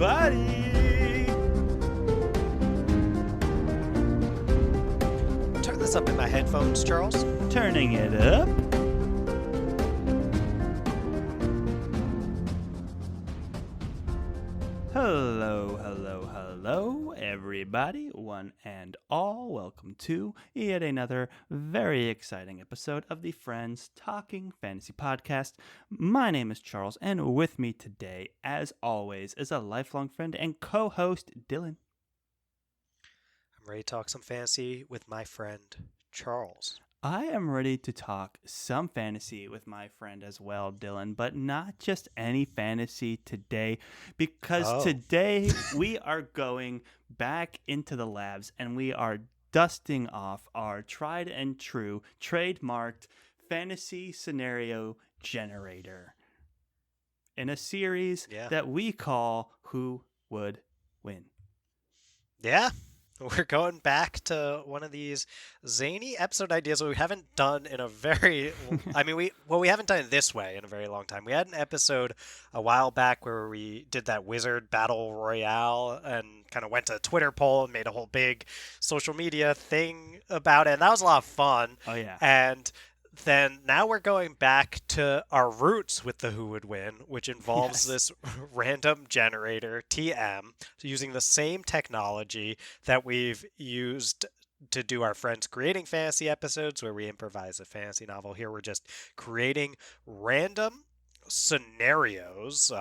everybody. Turn this up in my headphones, Charles. Turning it up. Hello, everybody, one and all. Welcome to yet another very exciting episode of the Friends Talking Fantasy Podcast. My name is Charles, and with me today, as always, is a lifelong friend and co-host, Dylan. I'm ready to talk some fantasy with my friend, Charles. I am ready to talk some fantasy with my friend as well, Dylan, but not just any fantasy today, because today we are going back into the labs and we are dusting off our tried and true, trademarked fantasy scenario generator in a series that we call Who Would Win. Yeah. We're going back to one of these zany episode ideas that we haven't done in a very, we haven't done it this way in a very long time. We had an episode a while back where we did that wizard battle royale and kind of went to a Twitter poll and made a whole big social media thing about it. And that was a lot of fun. Oh, yeah. And then now we're going back to our roots with the Who Would Win, which involves this random generator, TM, using the same technology that we've used to do our Friends Creating Fantasy episodes where we improvise a fantasy novel. Here we're just creating random scenarios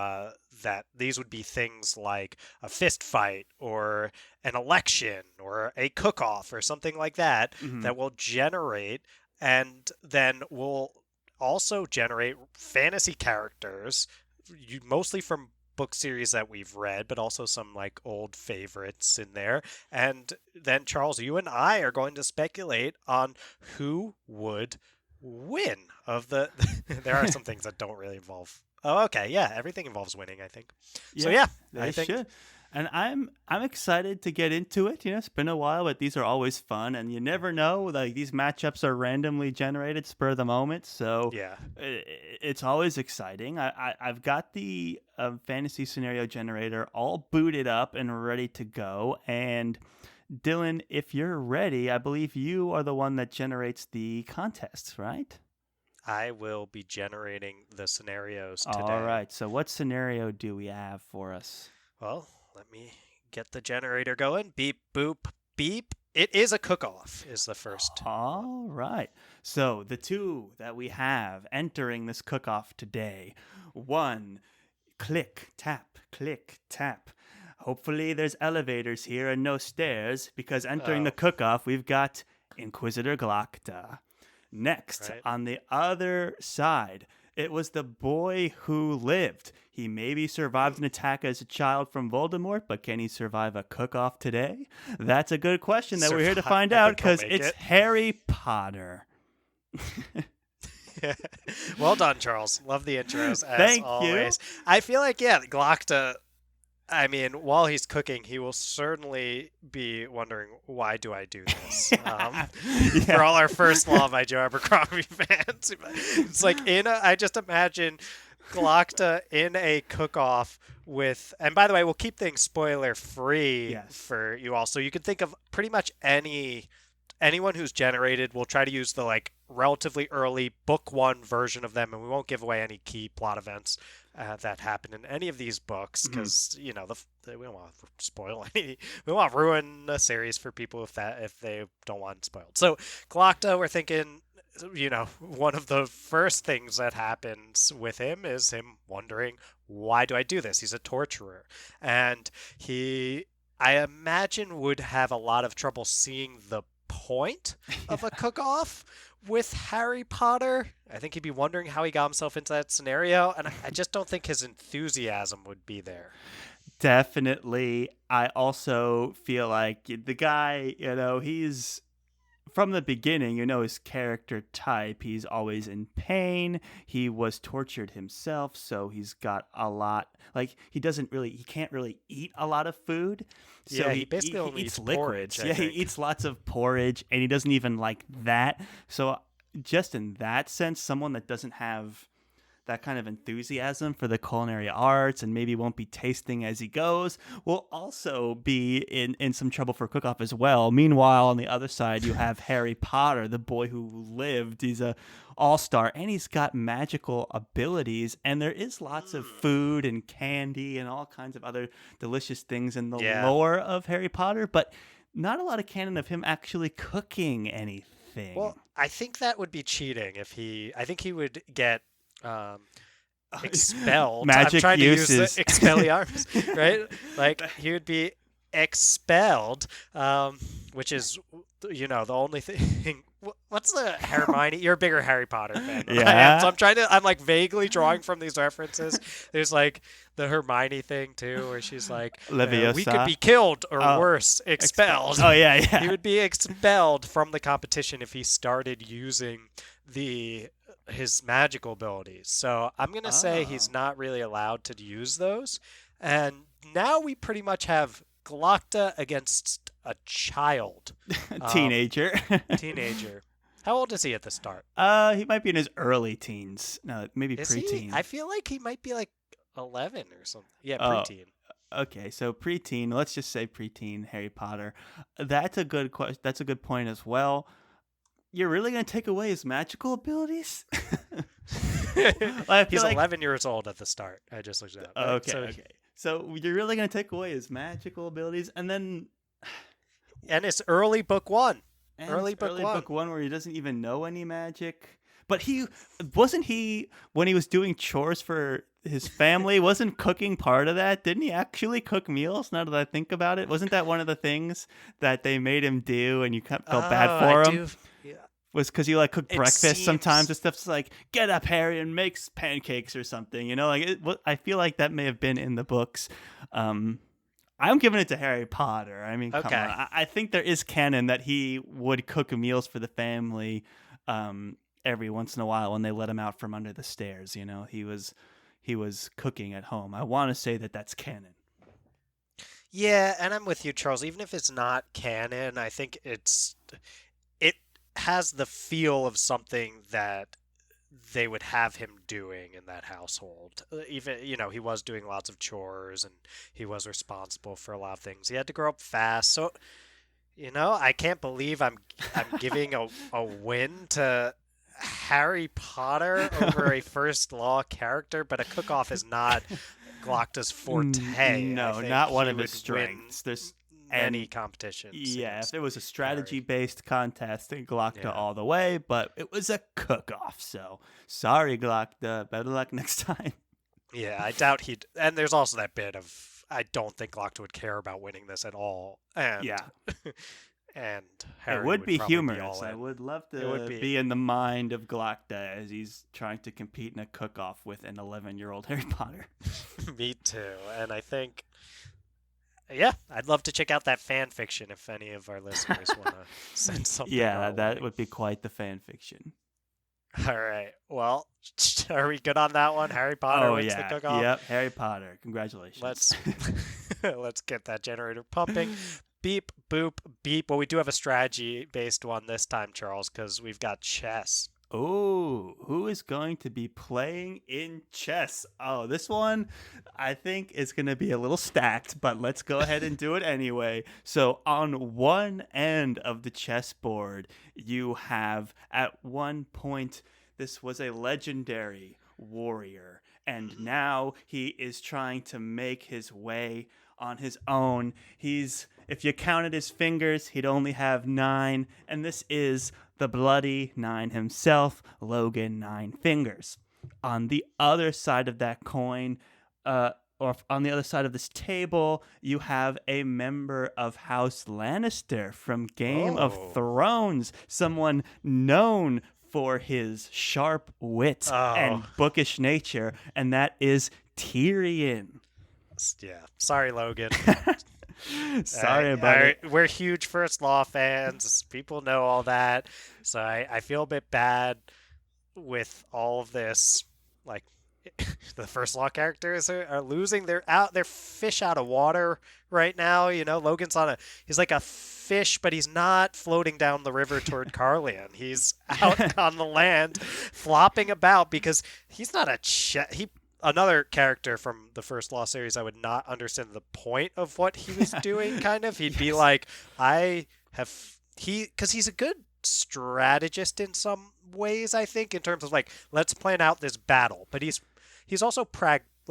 that these would be things like a fist fight or an election or a cook-off or something like that that will generate. And then we'll also generate fantasy characters, mostly from book series that we've read, but also some like old favorites in there. And then, Charles, you and I are going to speculate on who would win of the... There are some things that don't really involve... Oh, okay. Yeah, everything involves winning, I think. Yeah, I think... Should. And I'm excited to get into it. You know, it's been a while, but these are always fun, and you never know. Like, these matchups are randomly generated, spur of the moment, so yeah, it's always exciting. I've got the fantasy scenario generator all booted up and ready to go. And Dylan, if you're ready, I believe you are the one that generates the contests, right? I will be generating the scenarios today. All right. So, what scenario do we have for us? Well, let me get the generator going. Beep, boop, beep. It is a cook-off is the first. All right. So the two that we have entering this cook-off today. One, click, tap, click, tap. Hopefully there's elevators here and no stairs because entering the cook-off, we've got Inquisitor Glocta. Next, on the other side, it was the boy who lived. He maybe survived an attack as a child from Voldemort, but can he survive a cook-off today? That's a good question that we're here to find out because it's Harry Potter. Well done, Charles. Love the intros, as Thank always. You. I feel like, Glocta, I mean, while he's cooking, he will certainly be wondering, why do I do this? For all our first Law of Joe Abercrombie fans. It's like, I just imagine Glocta in a cook-off with, and by the way, we'll keep things spoiler-free for you all. So you can think of pretty much anyone who's generated. We'll try to use the like relatively early book one version of them, and we won't give away any key plot events that happen in any of these books because we don't want to spoil any. We want to ruin a series for people if they don't want it spoiled. So Glocta, we're thinking, one of the first things that happens with him is him wondering, why do I do this? He's a torturer, and I imagine, would have a lot of trouble seeing the point of a cook-off with Harry Potter. I think he'd be wondering how he got himself into that scenario, and I just don't think his enthusiasm would be there. Definitely. I also feel like the guy, he's from the beginning, his character type. He's always in pain. He was tortured himself, so he's got a lot. Like, he can't really eat a lot of food. So he basically only eats liquids. He eats lots of porridge, and he doesn't even like that. So just in that sense, someone that doesn't have that kind of enthusiasm for the culinary arts and maybe won't be tasting as he goes will also be in some trouble for cook-off as well. Meanwhile, on the other side, you have Harry Potter, the boy who lived. He's a all-star, and he's got magical abilities, and there is lots of food and candy and all kinds of other delicious things in the Yeah. lore of Harry Potter, but not a lot of canon of him actually cooking anything. Well, I think that would be cheating if he. I think he would get expelled. Magic I'm trying uses. to use the Expelliarmus, right? Like he would be expelled, which is, the only thing. What's the Hermione? You're a bigger Harry Potter fan than I am, so I'm like vaguely drawing from these references. There's like the Hermione thing too, where she's like, we could be killed or worse, expelled. Oh yeah. He would be expelled from the competition if he started using his magical abilities. So I'm gonna say he's not really allowed to use those. And now we pretty much have Glocta against a child. Teenager. Teenager. How old is he at the start? He might be in his early teens. No, maybe preteen. I feel like he might be like 11 or something. Yeah, preteen. Okay, so preteen. Let's just say preteen Harry Potter. That's a good That's a good point as well. You're really gonna take away his magical abilities? He's 11 years old at the start. I just looked it up. Okay. So you're really gonna take away his magical abilities, and it's early book one. Book one where he doesn't even know any magic. But wasn't he when he was doing chores for his family, wasn't cooking part of that? Didn't he actually cook meals? Now that I think about it, wasn't that one of the things that they made him do, and you felt bad for him? Was because you cook breakfast sometimes and stuff. It's like, get up, Harry, and make pancakes or something. I feel like that may have been in the books. I'm giving it to Harry Potter. I mean, come on. I think there is canon that he would cook meals for the family every once in a while when they let him out from under the stairs. He was cooking at home. I want to say that that's canon. Yeah, and I'm with you, Charles. Even if it's not canon, I think it has the feel of something that they would have him doing in that household. Even, he was doing lots of chores and he was responsible for a lot of things. He had to grow up fast. So, I can't believe I'm giving a win to Harry Potter over a first law character, but a cook-off is not Glocta's forte. No, not one of his strengths. There's any competitions. Yeah, if it was a strategy-based contest, Glocta all the way, but it was a cook-off, so sorry, Glocta. Better luck next time. Yeah, I doubt he'd... And there's also that bit of, I don't think Glocta would care about winning this at all. And, yeah. And Harry it would be humorous. Be I would love to be in the mind of Glocta as he's trying to compete in a cook-off with an 11-year-old Harry Potter. Me too, and I think... Yeah, I'd love to check out that fan fiction if any of our listeners want to send something. Yeah, that would be quite the fan fiction. All right. Well, are we good on that one? Harry Potter wins the cook-off? Yep, Harry Potter. Congratulations. Let's get that generator pumping. Beep, boop, beep. Well, we do have a strategy-based one this time, Charles, because we've got chess. Oh, who is going to be playing in chess? Oh, this one I think is going to be a little stacked, but let's go ahead and do it anyway. So on one end of the chessboard, you have at one point, this was a legendary warrior, and now he is trying to make his way on his own. If you counted his fingers, he'd only have 9, and this is the Bloody 9 himself, Logan Nine Fingers. On the other side of that coin, or on the other side of this table, you have a member of House Lannister from Game of Thrones, someone known for his sharp wit and bookish nature, and that is Tyrion. Yeah, sorry, Logan. Sorry about it. We're huge First Law fans. People know all that. So I feel a bit bad with all of this. Like, the first law characters are losing. They're fish out of water right now. Logan's he's like a fish, but he's not floating down the river toward Carlion. He's out on the land, flopping about because he's not another character from the first Law series. I would not understand the point of what he was doing. Kind of, he'd be like, because he's a good strategist in some ways, I think, in terms of like, let's plan out this battle, but he's also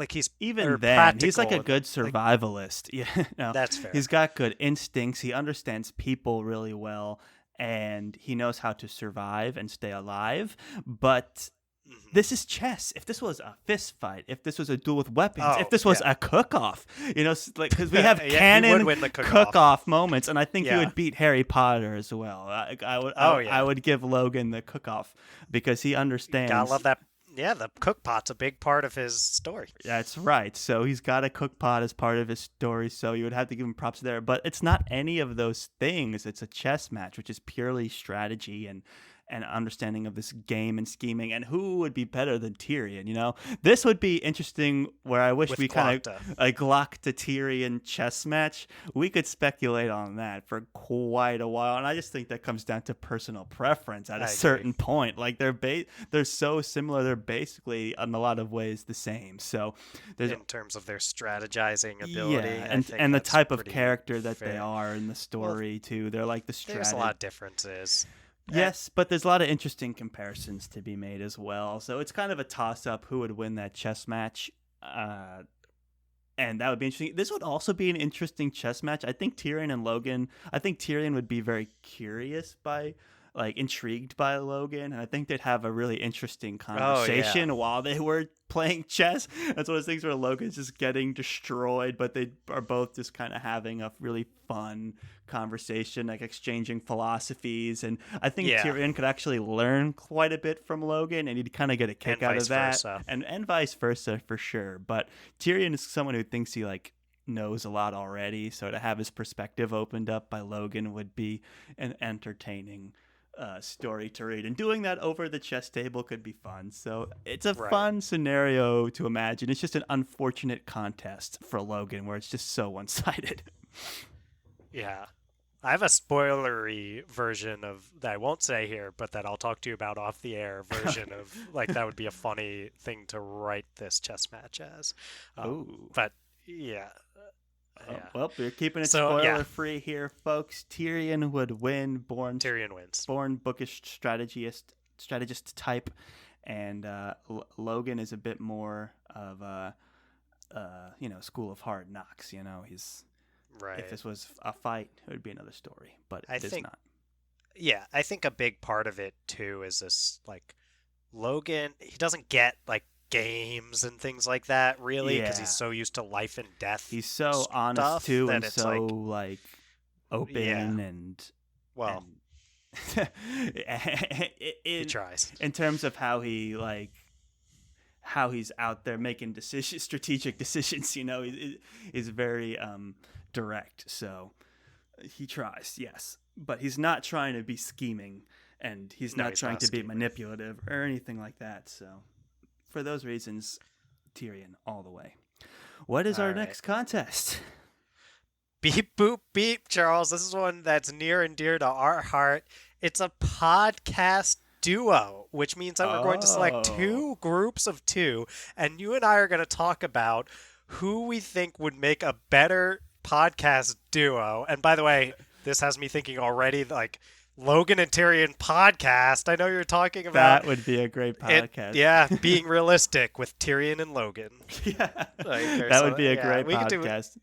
he's even then he's like a good survivalist. That's fair. He's got good instincts, he understands people really well, and he knows how to survive and stay alive. But this is chess. If this was a fist fight, if this was a duel with weapons, if this was a cook-off, because we have canon cook-off moments, and I think he would beat Harry Potter as well. I would give Logan the cook-off because he understands. Gotta love that. Yeah, the cook pot's a big part of his story. That's right. So he's got a cook pot as part of his story, so you would have to give him props there. But it's not any of those things. It's a chess match, which is purely strategy and understanding of this game and scheming, and who would be better than Tyrion. This would be interesting, where I wish we kind of a Glock to Tyrion chess match. We could speculate on that for quite a while, and I just think that comes down to personal preference at a certain point. Like they're so similar, they're basically in a lot of ways the same. So in terms of their strategizing ability, and the type of character that they are in the story too. They're like the there's a lot of differences. Yes, but there's a lot of interesting comparisons to be made as well. So it's kind of a toss-up who would win that chess match. And that would be interesting. This would also be an interesting chess match. I think Tyrion would be very intrigued by Logan, and I think they'd have a really interesting conversation while they were playing chess. That's one of those things where Logan's just getting destroyed, but they are both just kind of having a really fun conversation, like exchanging philosophies. And I think Tyrion could actually learn quite a bit from Logan, and he'd kind of get a kick out of that, and vice versa for sure. But Tyrion is someone who thinks he knows a lot already, so to have his perspective opened up by Logan would be an entertaining story to read, and doing that over the chess table could be fun. So it's a fun scenario to imagine. It's just an unfortunate contest for Logan where it's just so one-sided. Yeah, I have a spoilery version of that I won't say here, but that I'll talk to you about off the air version of that would be a funny thing to write this chess match as. But yeah. Well, we're keeping it spoiler free here, folks. Tyrion would win. Tyrion wins. Born bookish strategist type, and Logan is a bit more of a school of hard knocks. He's right. If this was a fight, it would be another story, but it is not. Yeah, I think a big part of it too is this Logan. He doesn't get games and things like that really, because he's so used to life and death. He's so honest too, and so open and he tries in terms of how he's out there making strategic decisions. He's very direct, so he tries, yes, but he's not trying to be scheming, and he's not trying to be manipulative or anything like that. So for those reasons, Tyrion all the way. What is our next contest? Beep, boop, beep, Charles. This is one that's near and dear to our heart. It's a podcast duo, which means that we're going to select two groups of two, and you and I are going to talk about who we think would make a better podcast duo. And by the way, this has me thinking already, Logan and Tyrion podcast. I know you're talking about. That would be a great podcast. Being realistic with Tyrion and Logan. That would be a great podcast.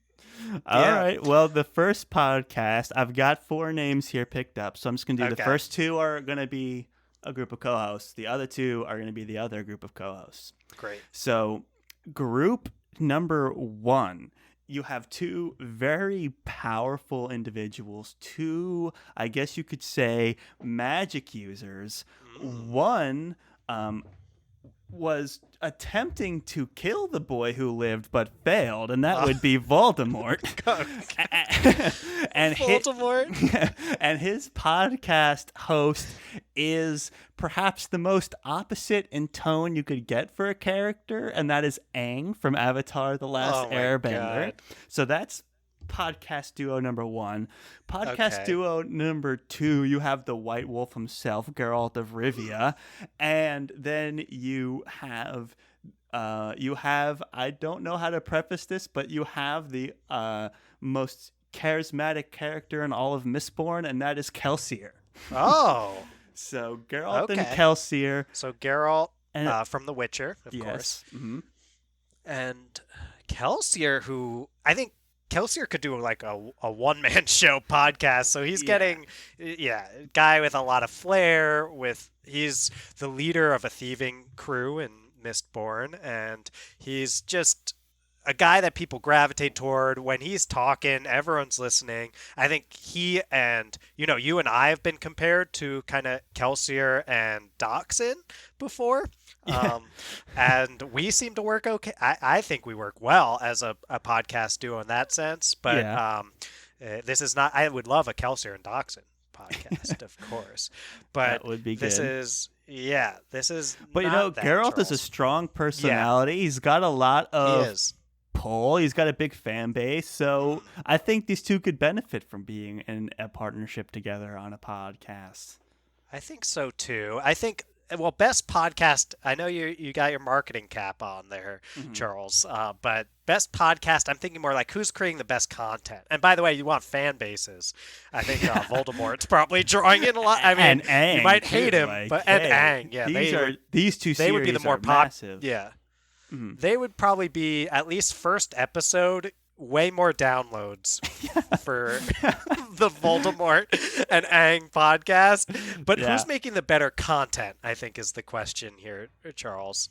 All right. Well, the first podcast, I've got 4 names here picked up, so I'm just going to do the first 2 are going to be a group of co-hosts. The other 2 are going to be the other group of co-hosts. Great. So group number 1. You have 2 very powerful individuals, 2, I guess you could say, magic users. One was attempting to kill the boy who lived but failed, and that would be Voldemort. and Voldemort? And his podcast host is perhaps the most opposite in tone you could get for a character, and that is Aang from Avatar: The Last Oh my Airbender. god. So that's podcast duo number 1. Podcast Okay. duo number 2, you have the White Wolf himself, Geralt of Rivia, and then you have I don't know how to preface this, but you have the most charismatic character in all of Mistborn, and that is Kelsier. Oh. So Geralt and Okay. Kelsier, So Geralt and from The Witcher, of course. yes, hmm And Kelsier, who I think Kelsier could do like a one-man show podcast. So he's yeah, getting, yeah, guy with a lot of flair. He's the leader of a thieving crew in Mistborn, and he's just a guy that people gravitate toward. When he's talking, everyone's listening. I think he and you and I have been compared to kind of Kelsier and Doxin before. yeah, And we seem to work okay. I think we work well as a podcast duo in that sense. But yeah. this is not. I would love a Kelsier and Doxin podcast, of course. But That would be this good. is this is But not that, Geralt is a Charles. strong Yeah, personality. He's got a lot he of is. pull. He's got a big fan base. So Mm. I think these two could benefit from being in a partnership together on a podcast. I think so too. I think best podcast. I know you got your marketing cap on there, Mhm. Charles. But best podcast. I'm thinking more like who's creating the best content. And by the way, you want fan bases. I think Voldemort's probably drawing in a lot. I mean, And Aang, you might too, hate him, like, but hey, and Aang, yeah, these two they would be the series more are massive. Yeah, Mhm. they would probably be at least first episode way more downloads for the Voldemort and Aang podcast. But Yeah. who's making the better content, I think, is the question here, Charles.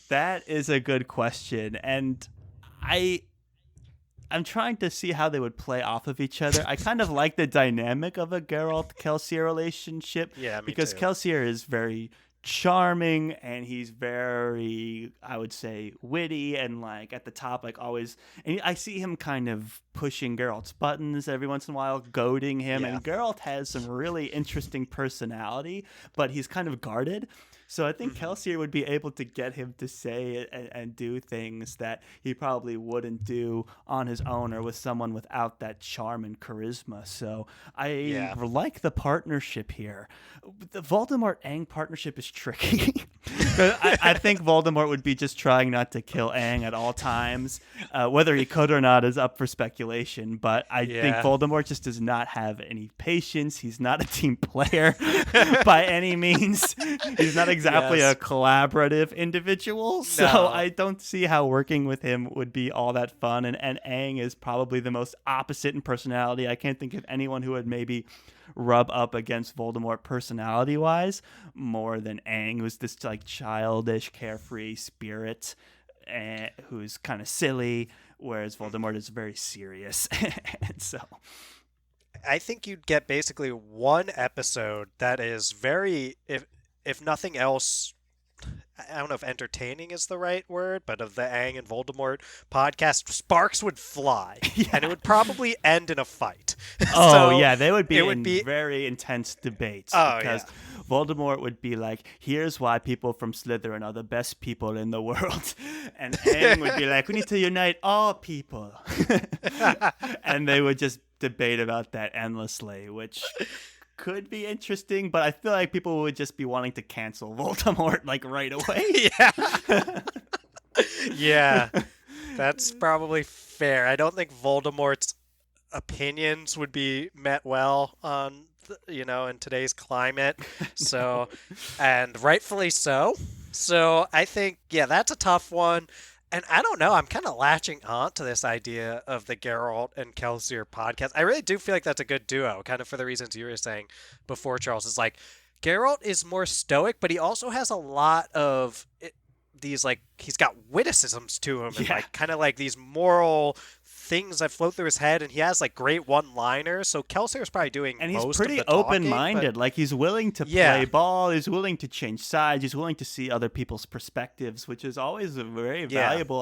That is a good question, and I'm trying to see how they would play off of each other. I kind of like the dynamic of a Geralt Kelsier relationship Yeah, me because too. Kelsier is very charming and he's very, I would say, witty and like at the top, like always. And I see him kind of pushing Geralt's buttons every once in a while, goading him. Yeah. And Geralt has some really interesting personality, but he's kind of guarded. So I think Kelsier would be able to get him to say and do things that he probably wouldn't do on his own or with someone without that charm and charisma. So I like the partnership here. The Voldemort-Aang partnership is tricky. I think Voldemort would be just trying not to kill Aang at all times. Whether he could or not is up for speculation, but I think Voldemort just does not have any patience. He's not a team player by any means. He's not exactly a collaborative individual, so No. I don't see how working with him would be all that fun. And Aang is probably the most opposite in personality. I can't think of anyone who would maybe rub up against Voldemort personality-wise more than Aang, who's this like childish, carefree spirit who's kind of silly, whereas Voldemort is very serious. And so I think you'd get basically one episode that is very, if nothing else, I don't know if entertaining is the right word, but of the Aang and Voldemort podcast, sparks would fly, and it would probably end in a fight. Oh, So yeah, they would be it would in be- very intense debates Oh, because Voldemort would be like, here's why people from Slytherin are the best people in the world. And Aang would be like, we need to unite all people. And they would just debate about that endlessly, which could be interesting, but I feel like people would just be wanting to cancel Voldemort like right away. Yeah, that's probably fair. I don't think Voldemort's opinions would be met well on in today's climate. So, and rightfully so. So I think that's a tough one. And I don't know. I'm kind of latching on to this idea of the Geralt and Kelsier podcast. I really do feel like that's a good duo, kind of for the reasons you were saying before, Charles. Is like Geralt is more stoic, but he also has a lot of these, like, he's got witticisms to him and like kind of like these moral things that float through his head, and he has like great one-liners. So Kelsier's probably doing And he's most of pretty the talking, open-minded. but Like, he's willing to yeah, play ball. He's willing to change sides. He's willing to see other people's perspectives, which is always a very yeah, valuable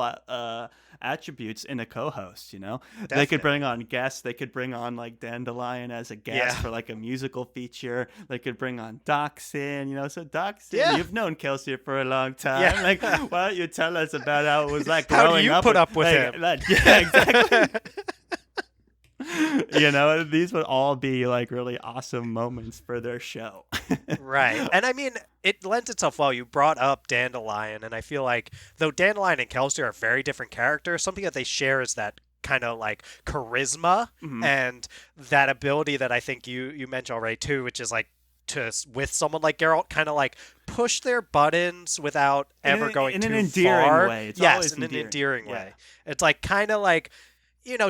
attributes in a co-host. They could bring definitely, on guests. They could bring on like Dandelion as a guest yeah, for like a musical feature. They could bring on Dachshund. So Dachshund, yeah, you've known Kelsier for a long time. Like, yeah. why don't you tell us about how it was like How do growing you up put with up with like, him? yeah, exactly. These would all be like really awesome moments for their show. Right. And I mean, it lends itself well. You brought up Dandelion, and I feel like though Dandelion and Kelsey are very different characters, something that they share is that kind of like charisma Mhm. and that ability that I think you mentioned already too, which is like with someone like Geralt, kind of like push their buttons without ever going In an too endearing far. way. It's Yes, always in an endearing Yeah. way. It's like kind of like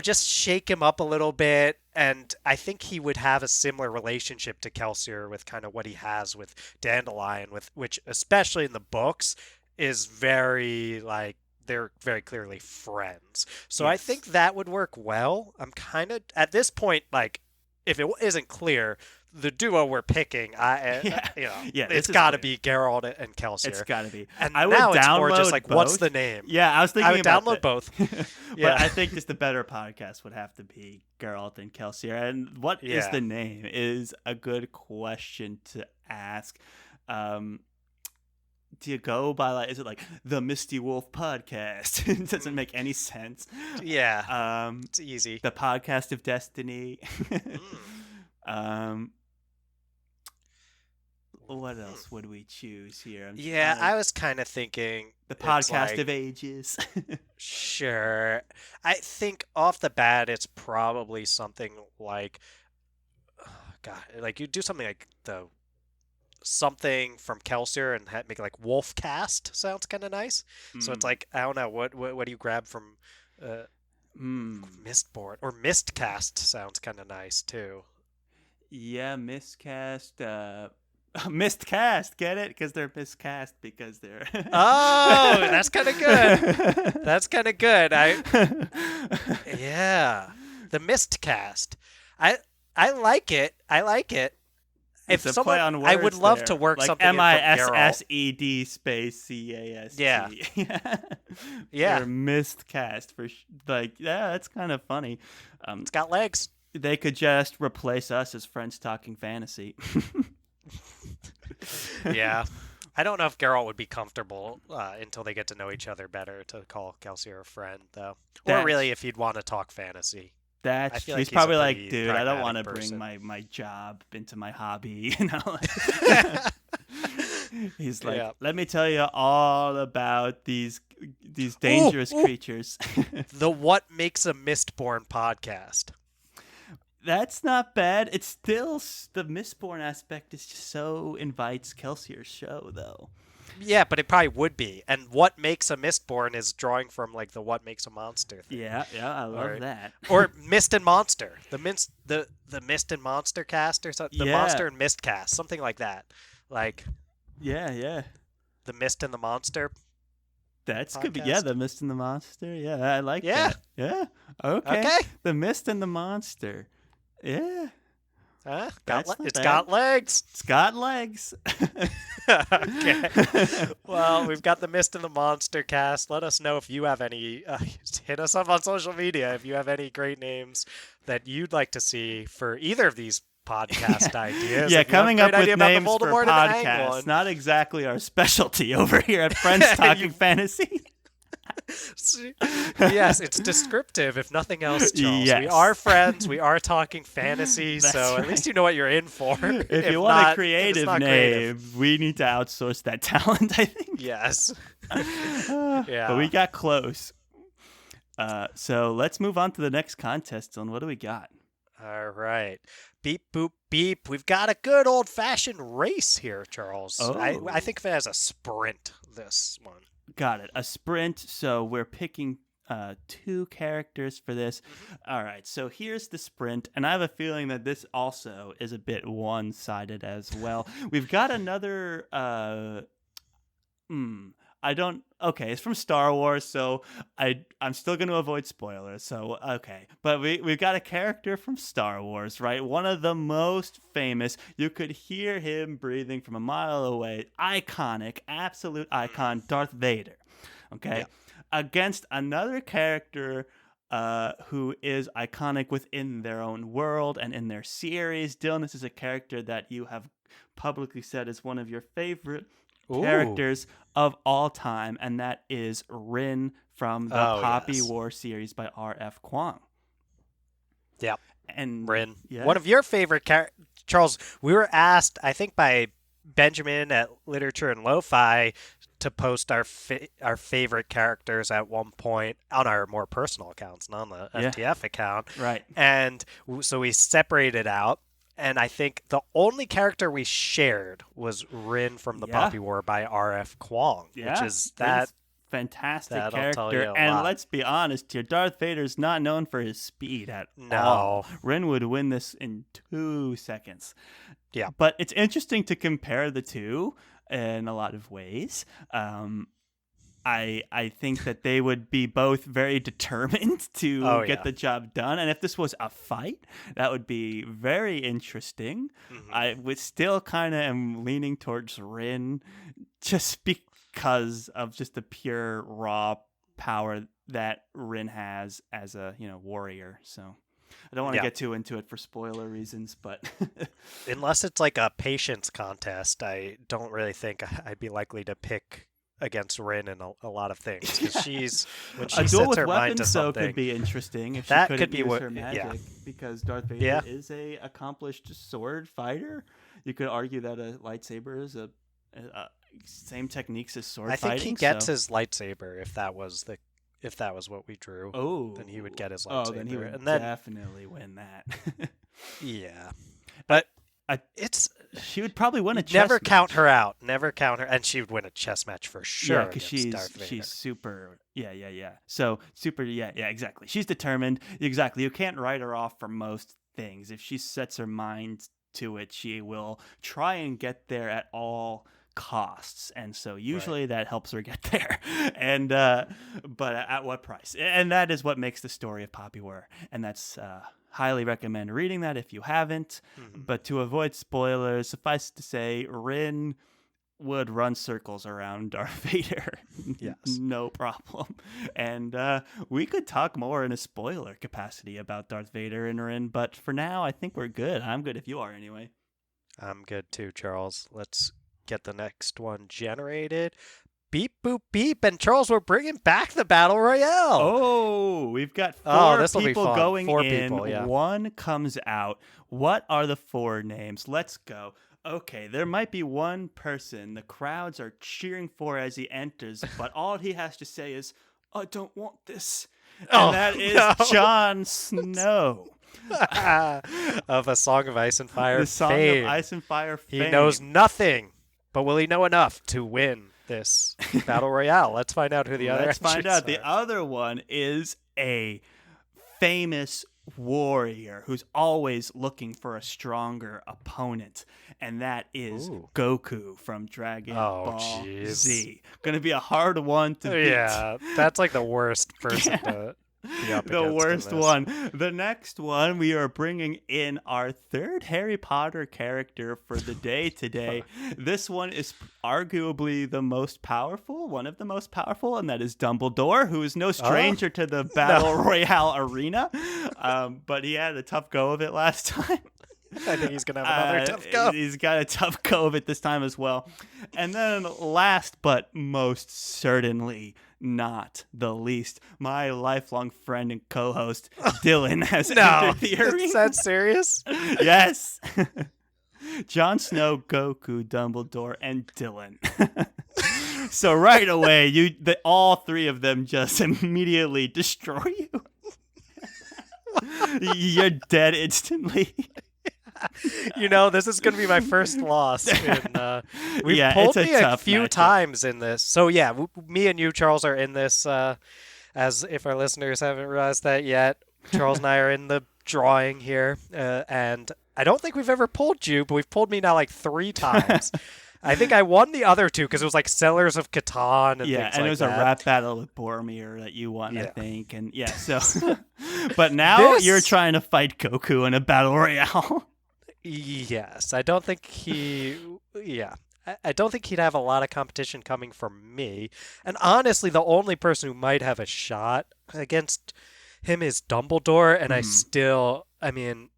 just shake him up a little bit. And I think he would have a similar relationship to Kelsier with kind of what he has with Dandelion, with which, especially in the books, is very like they're very clearly friends. So I Yes. think that would work well. I'm kind of at this point like if it isn't clear, the duo we're picking, Yeah. Yeah, it's this is got to clear. be Geralt and It's Kelsier. got to be. And I would now it's more just download like, what's both. the name? Yeah, I was I thinking would about download that. both. But Yeah. I think just the better podcast would have to be Geralt and Kelsier. And what is Yeah. the name is a good question to ask. Do you go by like, is it like the Misty Wolf podcast? It doesn't make any sense. Yeah. It's easy. The podcast of destiny. Mm. What else would we choose here? Yeah, I was kind of thinking the it's podcast like, of ages. sure. I think off the bat, it's probably something like, God, like you do something like the something from Kelsier and make it like Wolfcast sounds kind of nice. So it's Mm. like I don't know what do you grab from Mistborn or Mistcast sounds kind of nice too. Yeah, miscast. Miscast, get it? Because they're miscast because they're. Oh, that's kind of good. That's kind of good. Yeah, the Mistcast. I like it. I like it. It's If a someone, play on I would words love there. to work like something in from Geralt. MISSED space CAST. Yeah. Yeah. They're miscast for like that's kind of funny. It's got legs. They could just replace us as friends talking fantasy. Yeah. I don't know if Geralt would be comfortable until they get to know each other better to call Kelsier a friend, though. Or That's- really, if he'd want to talk fantasy. I That's feel like he's he's a probably like, pretty dude, I don't pragmatic want to person." bring my job into my hobby, He's like, Yeah. let me tell you all about these dangerous ooh. creatures. The What Makes a Mistborn podcast. That's not bad. It's still the Mistborn aspect is just so invites Kelsier's show though. Yeah, but it probably would be. And What Makes a Mistborn is drawing from like the What Makes a Monster thing. Yeah, I love Or- that. Or Mist and Monster. The Mist and Monster cast or something. The Yeah. Monster and Mist cast. Something like that. Like Yeah. the Mist and the Monster. That's could be Podcast. the Mist and the Monster. Yeah, I like Yeah. that. Yeah. Okay. Okay. The Mist and the Monster. Yeah. Huh? That's not It's bad. got legs. It's got legs. Okay. Well, we've got the Mist and the Monster cast. Let us know if you have any. Hit us up on social media if you have any great names that you'd like to see for either of these podcast ideas. Yeah, If you have a coming great up with idea about the names for Voldemort and the podcasts. Angwon. Not exactly our specialty over here at Friends Talking Fantasy. Yes, it's descriptive if nothing else, Charles. We Yes. are friends. We are talking fantasy, That's so at right. least you know what you're in for. If you want not, a if it's creative not name, creative. we need to outsource that talent, I think. Yes. But we got close. So let's move on to the next contest. On what do we got? All right. Beep, boop, beep. We've got a good old-fashioned race here, Charles. Oh. I think of it as a sprint, this one. Got it. A sprint. So we're picking two characters for this. All right. So here's the sprint. And I have a feeling that this also is a bit one-sided as well. We've got another... I don't. Okay, it's from Star Wars, so I'm still going to avoid spoilers. So okay, but we've got a character from Star Wars, right? One of the most famous. You could hear him breathing from a mile away. Iconic, absolute icon, Darth Vader. Okay, Yeah. against another character. Who is iconic within their own world and in their series. Dylan, this is a character that you have publicly said is one of your favorite Ooh. characters of all time, and that is Rin from the Oh, Poppy yes. War series by R.F. Kuang. Yep. And Rin. yeah, One of your favorite Charles, we were asked, I think by Benjamin at Literature and Lo-Fi to post our favorite characters at one point on our more personal accounts, not on the yeah, FTF account. right. And so we separated out. And I think the only character we shared was Rin from the Yeah, Poppy War by R.F. Kuang, which yeah. is Rin's fantastic that'll tell character. you a And lot. let's be honest here, Darth Vader's not known for his speed at all. No. Rin would win this in 2 seconds. Yeah. But it's interesting to compare the two in a lot of ways. I think that they would be both very determined to Oh, get yeah. the job done, and if this was a fight, that would be very interesting. Hmm. I would still kind of am leaning towards Rin, just because of just the pure raw power that Rin has as a warrior. So I don't want to Yeah. get too into it for spoiler reasons, but Unless it's like a patience contest, I don't really think I'd be likely to pick against Rin in a lot of things because when she a duel sets with her mind to weapons though something, could be interesting if she that couldn't could be use what. her Yeah, magic because Darth Vader yeah. is a accomplished sword fighter. You could argue that a lightsaber is a same techniques as sword I think fighting. he gets so. his lightsaber if that was what we drew. Oh, Then he would get his oh, then he lightsaber, would and then definitely win that. yeah, I, but I, it's she would probably win a chess never count match. her out. Never count her, and she would win a chess match for sure Yeah, because against Darth Vader. she's super. Yeah. So super. Yeah. Exactly. She's determined. Exactly. You can't write her off for most things. If she sets her mind to it, she will try and get there at all costs, and so Right. usually that helps her get there. And but at what price? And that is what makes the story of Poppy War. And that's highly recommend reading that if you haven't. Hmm. But to avoid spoilers, suffice to say, Rin would run circles around Darth Vader. Yes. No problem. And we could talk more in a spoiler capacity about Darth Vader and Rin, but for now, I think we're good. I'm good if you are, anyway. I'm good too, Charles. Let's get the next one generated. Beep boop beep, and Charles, we're bringing back the battle royale. Oh, we've got Oh, four this will be people fun. going 4 in. people, yeah. One comes out. What are the 4 names? Let's go. Okay, there might be one person the crowds are cheering for as he enters, but all he has to say is, "I don't want this." Oh, And that is no. Jon Snow. Of A Song of Ice and Fire The Song fame. of Ice and Fire fame. He knows nothing, but will he know enough to win this battle royale? Let's find out who the other Let's find entries out. The are. other one is a famous warrior who's always looking for a stronger opponent, and that is Ooh. Goku from Dragon Oh, Ball jeez. Z. Gonna be a hard one to beat. Yeah, that's like the worst person to be up The against in worst this. one. The next one, we are bringing in our 3rd Harry Potter character for the day today. This one is arguably the most powerful, one of the most powerful, and that is Dumbledore, who is no stranger to the Battle Royale arena. But he had a tough go of it last time. I think he's gonna have another tough go. He's got a tough go of it this time as well. And then last but most certainly not the least, my lifelong friend and co-host Dylan has No, entered the arena. is that serious? Yes. Jon Snow, Goku, Dumbledore, and Dylan. So right away, all 3 of them just immediately destroy you. You're dead instantly. You know, this is going to be my first loss. We've Yeah, pulled it's a me a tough few matchup. times in this. So, yeah, me and you, Charles, are in this, as if our listeners haven't realized that yet. Charles and I are in the drawing here. And I don't think we've ever pulled you, but we've pulled me now like 3 times. I think I won the other two because it was like Sellers of Catan and Yeah, things and it like was a that. rap battle with Boromir that you won, I Yeah. think. And yeah, so but now you're This, trying to fight Goku in a battle royale. yes, I don't think he. Yeah. I don't think he'd have a lot of competition coming from me. And honestly, the only person who might have a shot against him is Dumbledore. And Mhm. I mean,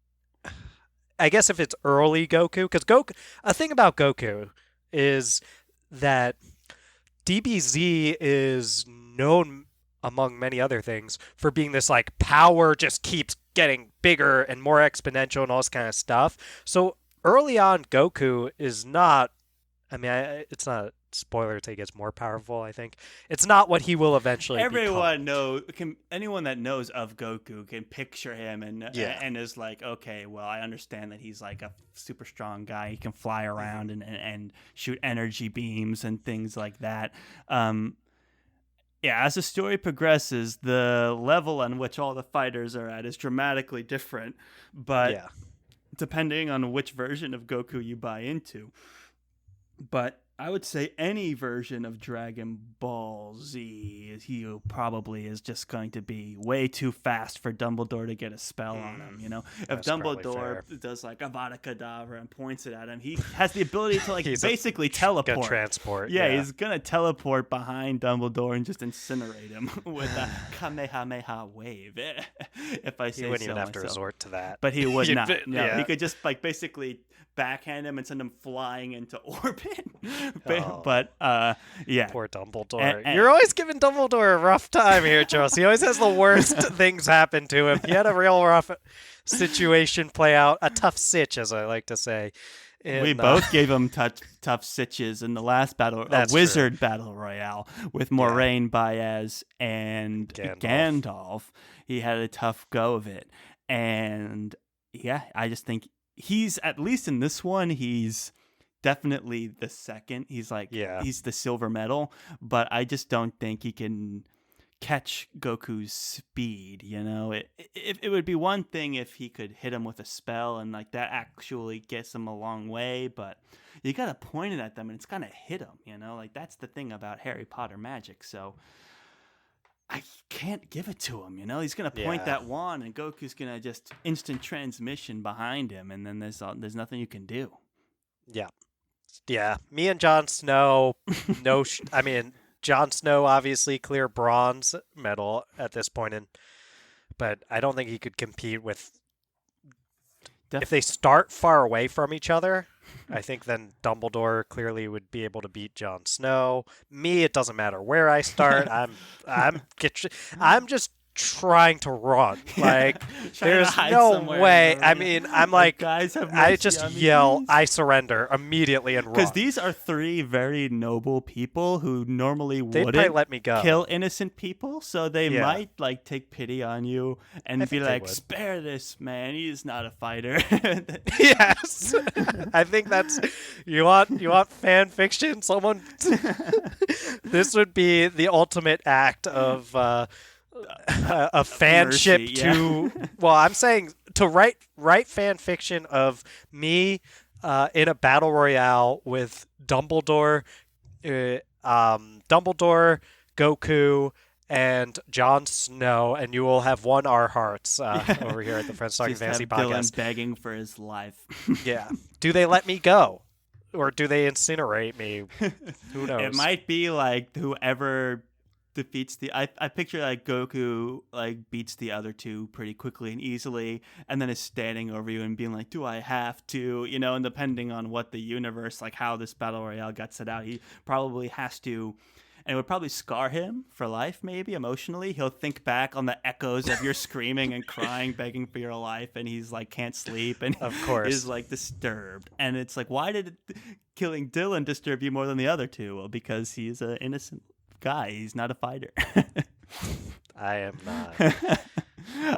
I guess if it's early Goku, because a thing about Goku is that DBZ is known, among many other things, for being this like power just keeps getting bigger and more exponential and all this kind of stuff. So early on, Goku is not. I mean, it's not a spoiler till he gets more powerful. I think it's not what he will eventually become. Anyone that knows of Goku can picture him Yeah. and is like, okay, well, I understand that he's like a super strong guy. He can fly Hmm. around and shoot energy beams and things like that. Um, yeah, as the story progresses, the level on which all the fighters are at is dramatically different, but Yeah. depending on which version of Goku you buy into. But I would say any version of Dragon Ball Z, he probably is just going to be way too fast for Dumbledore to get a spell on him. You know, if That's probably Dumbledore fair. does like Avada Kedavra and points it at him, he has the ability to like He's basically gonna teleport. transport. Yeah, Yeah. he's gonna teleport behind Dumbledore and just incinerate him with a Kamehameha wave, if I He say wouldn't so even have to myself. resort to that. But he would not. No, he Yeah. could just like basically backhand him and send him flying into orbit. Oh, but yeah. poor And, Dumbledore. and, You're always giving Dumbledore a rough time here, Charles. He always has the worst things happen to him. He had a real rough situation play out, a tough sitch, as I like to say. we In both gave him tough sitches in the last battle, a That's true. wizard battle royale with Yeah, Moraine, Baez, and Gandalf. Gandalf. He had a tough go of it, and yeah, I just think he's at least in this one. He's definitely the second. Yeah, He's the silver medal, but I just don't think he can catch Goku's speed. You know, it would be one thing if he could hit him with a spell and like that actually gets him a long way, but you gotta point it at them and it's gonna hit him. You know, like that's the thing about Harry Potter magic. So I can't give it to him. You know, he's gonna point yeah, that wand and Goku's gonna just instant transmission behind him, and then there's nothing you can do. yeah, yeah. Me and Jon Snow, no, I mean, Jon Snow obviously clear bronze medal at this point, but I don't think he could compete with if Def- they start far away from each other. I think then Dumbledore clearly would be able to beat Jon Snow. Me, it doesn't matter where I start. I'm I'm just trying to run. Yeah, Like trying to there's hide no somewhere in the way. I arena. mean, I'm Like, like guys, have I mercy just on me, yell, please. I surrender immediately and Because run. these are three very noble people who normally They'd probably wouldn't let me go. kill innocent people, so they Yeah, might like take pity on you I and be think they like, would. "Spare this man. He's not a fighter." Yes, I think that's you want fan fiction. Someone, this would be the ultimate act of Mercy, fanship yeah. to. Well, I'm saying to write fan fiction of me in a battle royale with Dumbledore, Goku, and Jon Snow, and you will have won our hearts Yeah. over here at the Friends Talking Just have Fantasy Dylan podcast. begging for his life. Yeah. Do they let me go? Or do they incinerate me? Who It knows? might be like whoever defeats I picture like Goku like beats the other two pretty quickly and easily and then is standing over you and being like, do I have to, you know, and depending on what the universe, like how this battle royale got set out, he probably has to, and it would probably scar him for life, maybe emotionally. He'll think back on the echoes of your screaming and crying, begging for your life, and he's like can't sleep and Of is course. like disturbed. And it's like, why did killing Dylan disturb you more than the other two? Well, because he's an innocent guy. He's not a fighter. I am not. Now,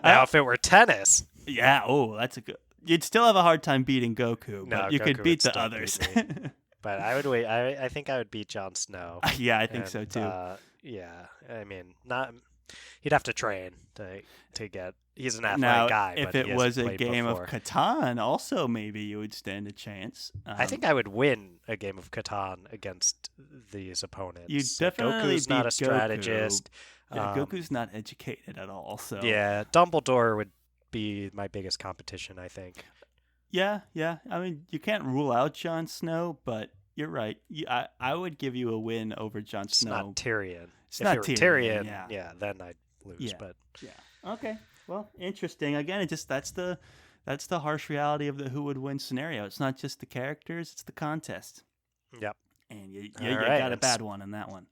I, if it were tennis, yeah. Oh, that's a good. You'd still have a hard time beating Goku, no, but you could Goku would beat the still others. beat me. But I would wait. I think I would beat Jon Snow. Yeah, I think And so too. yeah, I mean, not. He'd have to train to get. He's an athletic Now, guy, if but he it was hasn't a played game of before. Catan, also maybe you would stand a chance. I think I would win a game of Catan against these You'd opponents. Like definitely Goku's not a beat Goku. strategist. Yeah, Um, Goku's not educated at all, so yeah, Dumbledore would be my biggest competition, I think. yeah. I mean, you can't rule out Jon Snow, but you're right. I would give you a win over Jon It's not Snow. Tyrion. It's If it not were Tyrion, Tyrion, yeah. yeah, then I'd lose. Yeah. But Yeah. Okay. Well, interesting. Again, it just that's the harsh reality of the who would win scenario. It's not just the characters; it's the contest. yep. And All you right. got a bad one in that one.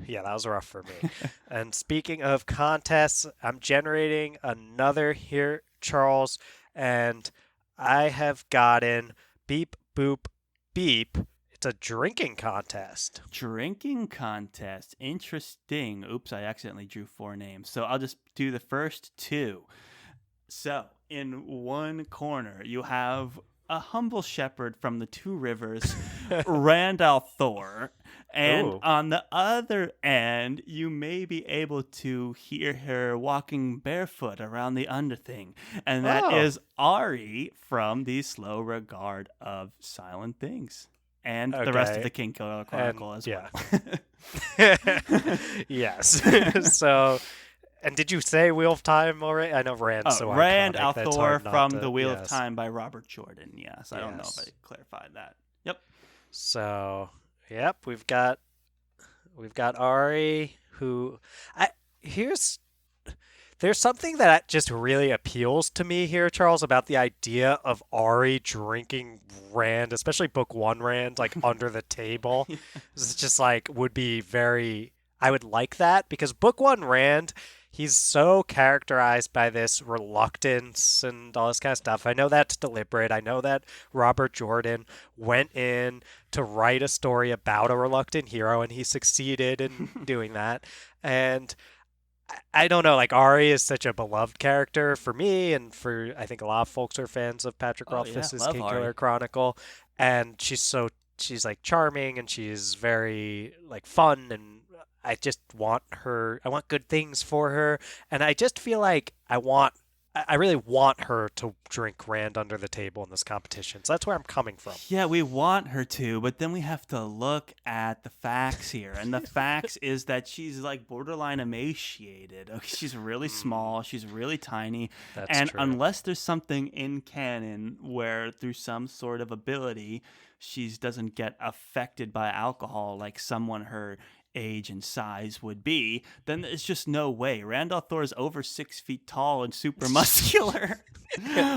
Yeah, that was rough for me. And speaking of contests, I'm generating another here, Charles, and I have gotten beep boop beep. It's a drinking contest. Drinking contest. Interesting. Oops, I accidentally drew 4 names. So I'll just do the first 2. So, in one corner, you have a humble shepherd from the 2 rivers, Randall Thor. And Ooh. on the other end, you may be able to hear her walking barefoot around the underthing. And that Oh, is Ari from The Slow Regard of Silent Things. And the rest of okay. the King Killer And Chronicle as yeah. well. Yes. So, and did you say Wheel of Time already? I know Rand's Oh, so Rand iconic that it's al'Thor hard not from to. The Wheel of Yes. Time by Robert Jordan. Yes, I don't know if Yes. I clarified that. Yep. So, yep, we've got Ari who I here's there's something that just really appeals to me here, Charles, about the idea of Ari drinking Rand, especially book 1 Rand, like under the table. It's just like would be very I would like that because book 1 Rand, he's so characterized by this reluctance and all this kind of stuff. I know that's deliberate. I know that Robert Jordan went in to write a story about a reluctant hero and he succeeded in doing that. And I don't know, like Ari is such a beloved character for me and for I think a lot of folks are fans of Patrick Oh yeah, Rothfuss's love King Killer Ari. Chronicle, and she's like charming and she's very like fun and I just want her I want good things for her and I just feel like I really want her to drink Rand under the table in this competition. So that's where I'm coming from. Yeah, we want her to, but then we have to look at the facts here. And the facts is that she's like borderline emaciated. Okay, she's really small, she's really tiny. That's And true. unless there's something in canon where through some sort of ability she doesn't get affected by alcohol like someone her age and size would be, then there's just no way. Randall Thor is over 6 feet tall and super muscular.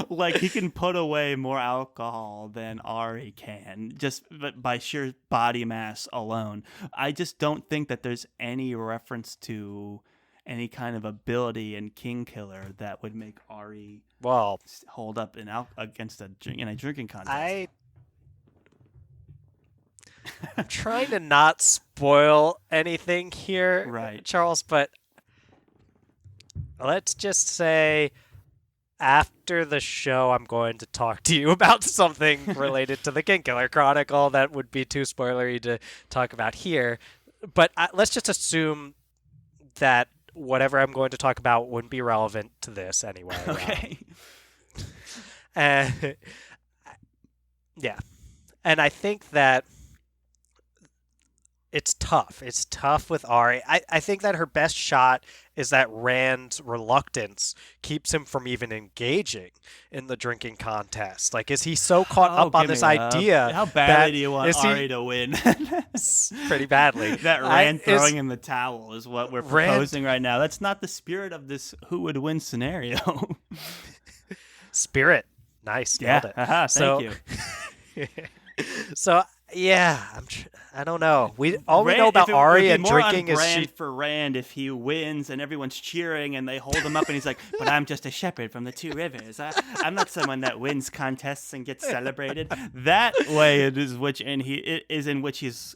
Like he can put away more alcohol than Ari can, just by sheer body mass alone. I just don't think that there's any reference to any kind of ability in King Killer that would make Ari Well, hold up against in a drinking contest. I'm trying to not spoil anything here, Right. Charles, but let's just say after the show, I'm going to talk to you about something related to the King Killer Chronicle that would be too spoilery to talk about here. But let's just assume that whatever I'm going to talk about wouldn't be relevant to this anyway. Okay. And yeah. And I think that it's tough. It's tough with Ari. I think that her best shot is that Rand's reluctance keeps him from even engaging in the drinking contest. Like, is he so caught up on give this me up. idea How badly that do you want is he Ari to win? pretty badly? That Rand throwing in the towel is what we're Rand- proposing right now. That's not the spirit of this who would win scenario. Spirit. Nice. Yeah. Nailed it. Haha, So, thank you. so yeah, I don't know. All we Rand- know about if it Ari would be and more drinking on is brand she. for Rand if he wins and everyone's cheering and they hold him up and he's like, "But I'm just a shepherd from the 2 rivers. I'm not someone that wins contests and gets celebrated." That way, it is in which he's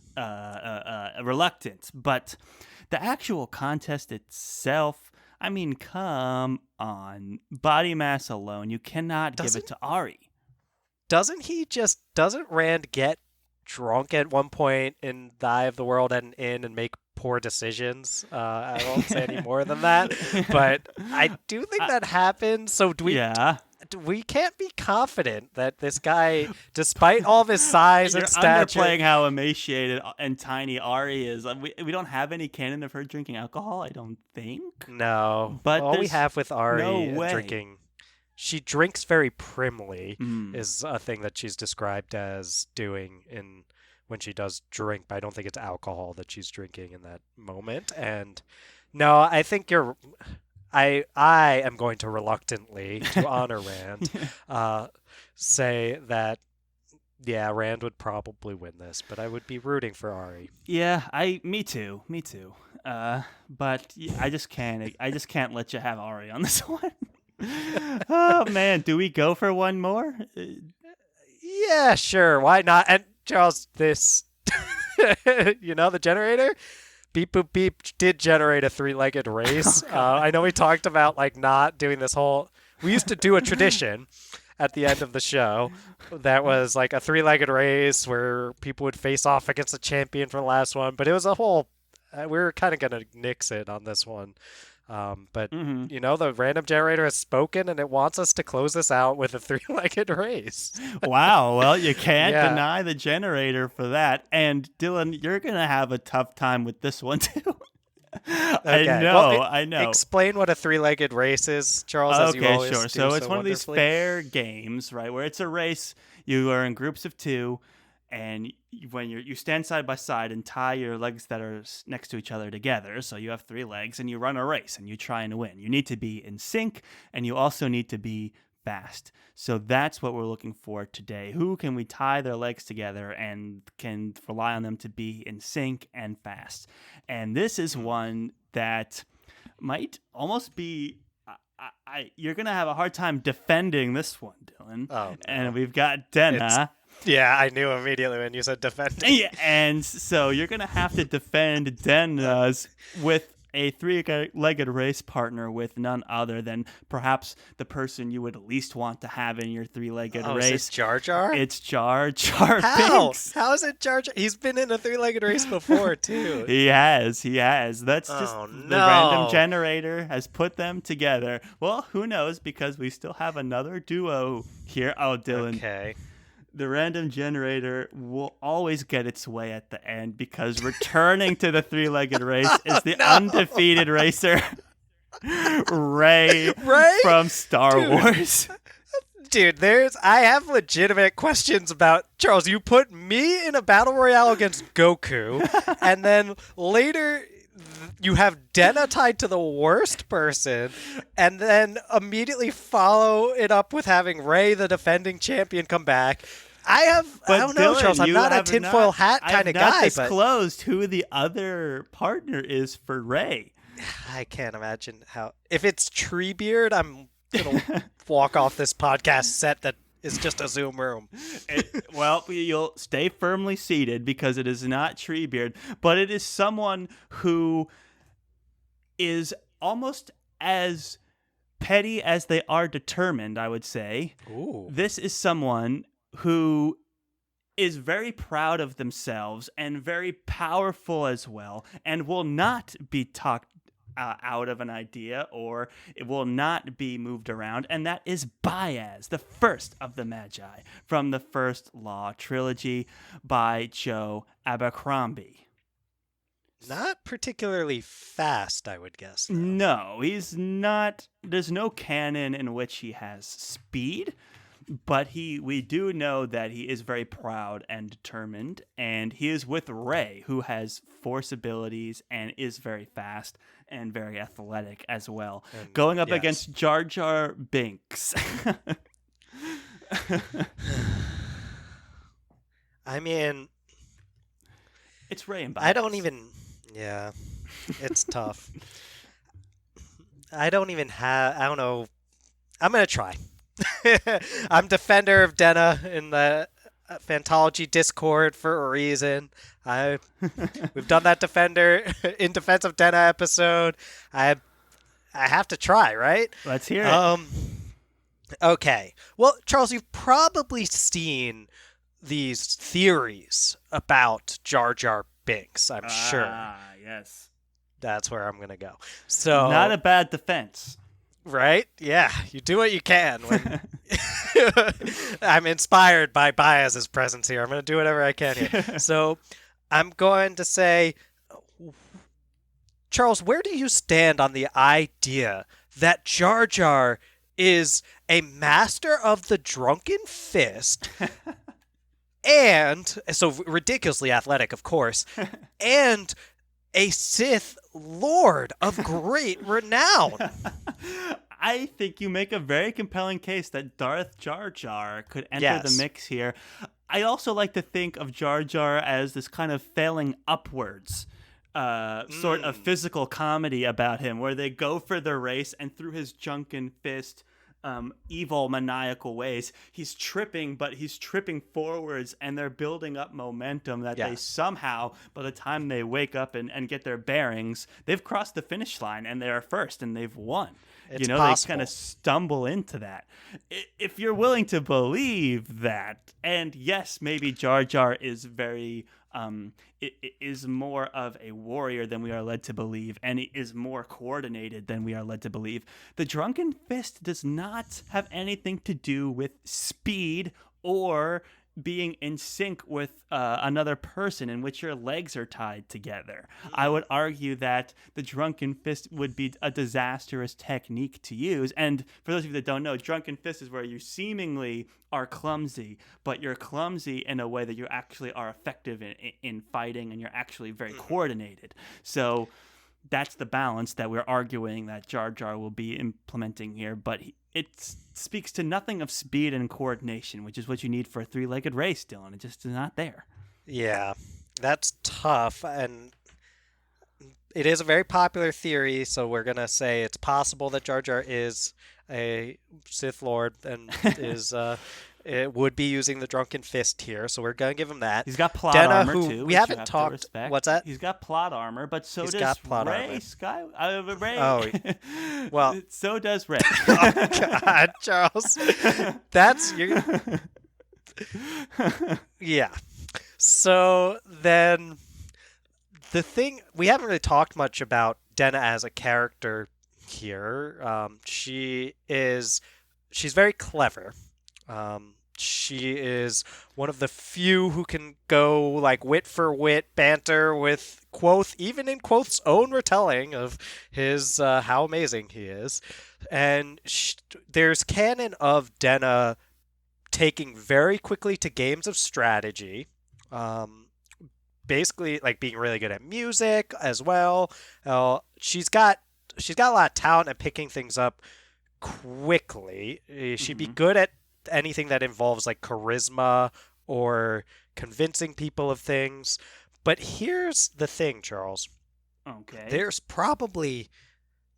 reluctant. But the actual contest itself, I mean, come on, body mass alone, you cannot give it to Ari. Doesn't Rand get drunk at one point in the Eye of the World and make poor decisions. I won't say any more than that, but I do think that happens. So Yeah. we can't be confident that this guy, despite all of his size You're and stature, underplaying how emaciated and tiny Ari is. We don't have any canon of her drinking alcohol, I don't think. no. But All we there's have with no Ari way. drinking, she drinks very primly, Mm. is a thing that she's described as doing in when she does drink. But I don't think it's alcohol that she's drinking in that moment. And no, I think you're. I am going to reluctantly, to honor Rand, say that yeah, Rand would probably win this, but I would be rooting for Ari. Yeah, me too. But I just can't let you have Ari on this one. Oh man, do we go for one more? Yeah, sure, why not? And Charles, this, the generator, beep boop beep, did generate a three-legged race. I know we talked about like not doing this whole. We used to do a tradition at the end of the show that was like a three-legged race where people would face off against the champion for the last one, but it was a whole. We were kind of gonna nix it on this one. But the random generator has spoken, and it wants us to close this out with a three-legged race. Wow. Well, you can't deny the generator for that. And Dylan, you're gonna have a tough time with this one too. Okay. I know. Explain what a three-legged race is, Charles. As you always sure. do So it's one of these wonderfully. fair games, right, where it's a race. You are in groups of two, and when you stand side by side and tie your legs that are next to each other together, so you have three legs, and you run a race and you try and win. You need to be in sync, and you also need to be fast. So that's what we're looking for today. Who can we tie their legs together and can rely on them to be in sync and fast? And this is one that might almost be. You're gonna have a hard time defending this one, Dylan. Oh, no. And we've got Denna. Yeah, I knew immediately when you said defending. Yeah, and so you're gonna have to defend Denna's with a three-legged race partner with none other than perhaps the person you would least want to have in your three-legged race. Is it Jar Jar? It's Jar Jar How? Binks. How is it Jar Jar? He's been in a three-legged race before, too. He has. That's just the random generator has put them together. Well, who knows, because we still have another duo here. Oh, Dylan. Okay. The random generator will always get its way at the end because returning to the three-legged race is the undefeated racer, Ray from Star Wars. Dude, I have legitimate questions about Charles. You put me in a battle royale against Goku, and then later you have Denna tied to the worst person, and then immediately follow it up with having Ray, the defending champion, come back. I don't know, Dylan, Charles. I'm not a tinfoil hat kind of guy. I have not disclosed who the other partner is for Ray. I can't imagine how. If it's Treebeard, I'm gonna walk off this podcast set that is just a Zoom room. Well, you'll stay firmly seated because it is not Treebeard, but it is someone who is almost as petty as they are determined, I would say. Ooh. This is someone who is very proud of themselves and very powerful as well, and will not be talked out of an idea, or it will not be moved around, and that is Baez, the first of the Magi from the First Law trilogy by Joe Abercrombie. Not particularly fast, I would guess. Though. No, he's not. There's no canon in which he has speed, but we do know that he is very proud and determined, and he is with Ray, who has force abilities and is very fast and very athletic as well, and, going up against Jar Jar Binks. I mean, it's Ray and Baez. I don't even. Yeah, it's tough. I don't know. I'm going to try. I'm defender of Denna in the Fantology Discord for a reason. We've done that defender in defense of Denna episode. I have to try, right? Let's hear it. Okay. Well, Charles, you've probably seen these theories about Jar Jar Binks, I'm sure. yes. That's where I'm gonna go. Not So a bad defense. right, yeah, you do what you can when. I'm inspired by Baez's presence here. I'm gonna do whatever I can here. So I'm going to say, Charles, where do you stand on the idea that Jar Jar is a master of the drunken fist and so ridiculously athletic, of course, and a Sith Lord of great renown? I think you make a very compelling case that Darth Jar Jar could enter the Yes. mix here. I also like to think of Jar Jar as this kind of failing upwards sort of physical comedy about him, where they go for the race and through his drunken fist, evil, maniacal ways, he's tripping, but he's tripping forwards, and they're building up momentum that they Yes. somehow, by the time they wake up and get their bearings, they've crossed the finish line and they are first and they've won. It's They possible. kind of stumble into that. If you're willing to believe that, and yes, maybe Jar Jar is very is more of a warrior than we are led to believe, and he is more coordinated than we are led to believe. The Drunken Fist does not have anything to do with speed or being in sync with another person in which your legs are tied together. I would argue that the Drunken Fist would be a disastrous technique to use. And for those of you that don't know, Drunken Fist is where you seemingly are clumsy, but you're clumsy in a way that you actually are effective in fighting, and you're actually very coordinated. So that's the balance that we're arguing that Jar Jar will be implementing here, but it speaks to nothing of speed and coordination, which is what you need for a three-legged race, Dylan. It just is not there. Yeah, that's tough, and it is a very popular theory, so we're gonna say it's possible that Jar Jar is a Sith Lord and is it would be using the Drunken Fist here, so we're gonna give him that. He's got plot Denna, armor who too. we which you haven't have to talked. respect. What's that? He's got plot armor, but so He's does got plot Rey. armor. Rey. Oh, well. so does Rey. Oh God, Charles, that's you. Yeah. So then, the thing we haven't really talked much about Denna as a character here. She's very clever. She is one of the few who can go like wit for wit banter with Quoth, even in Quoth's own retelling of his how amazing he is. And there's canon of Denna taking very quickly to games of strategy. Basically, like being really good at music as well. She's got a lot of talent at picking things up quickly. She'd be good at anything that involves like charisma or convincing people of things. But here's the thing, Charles. Okay. There's probably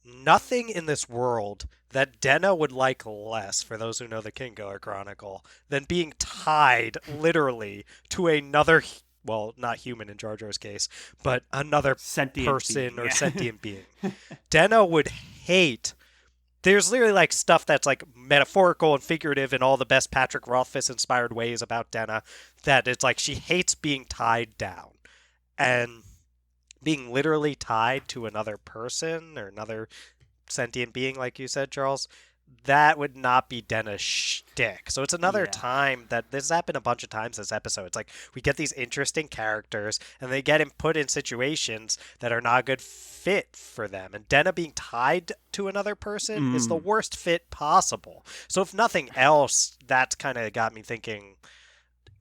nothing in this world that Denna would like less, for those who know the Kingkiller Chronicle, than being tied literally to another, well, not human in Jar Jar's case, but another Sentient person being, or yeah. sentient being. Denna would hate. There's literally like stuff that's like metaphorical and figurative in all the best Patrick Rothfuss inspired ways about Denna, that it's like she hates being tied down. And being literally tied to another person or another sentient being, like you said, Charles, that would not be Denna's shtick. So it's another time that this has happened a bunch of times this episode. It's like we get these interesting characters and they get put in situations that are not a good fit for them. And Denna being tied to another person is the worst fit possible. So if nothing else, that's kind of got me thinking,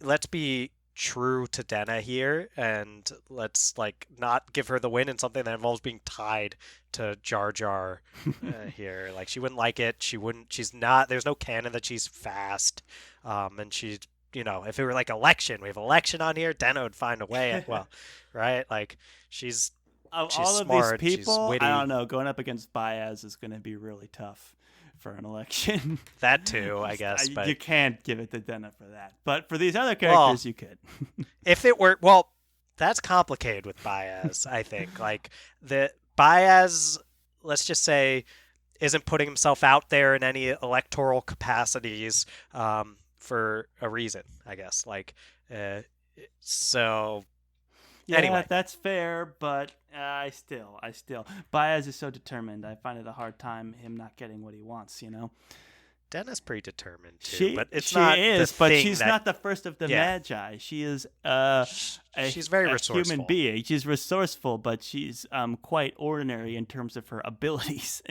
let's be true to Denna here and let's like not give her the win in something that involves being tied to Jar Jar here. Like she wouldn't like it. She's not, there's no canon that she's fast. And she's, if it were like election, we have election on here, Denna would find a way. Well, right? Like she's Of she's all smart, of these she's people, witty. I don't know. Going up against Baez is going to be really tough for an election. That too, I guess. But you can't give it to Denna for that. But for these other characters, you could. if it were, well, that's complicated with Baez, I think. Like, the Baez, let's just say, isn't putting himself out there in any electoral capacities for a reason, I guess. Like, so Yeah, Anyway, that's fair, but I still, Baez is so determined. I find it a hard time him not getting what he wants. Denna's pretty determined too, She but it's she not the is, but thing she's that. not the first of the Yeah, magi. She is she's very a human resourceful. being. She's resourceful, but she's quite ordinary in terms of her abilities.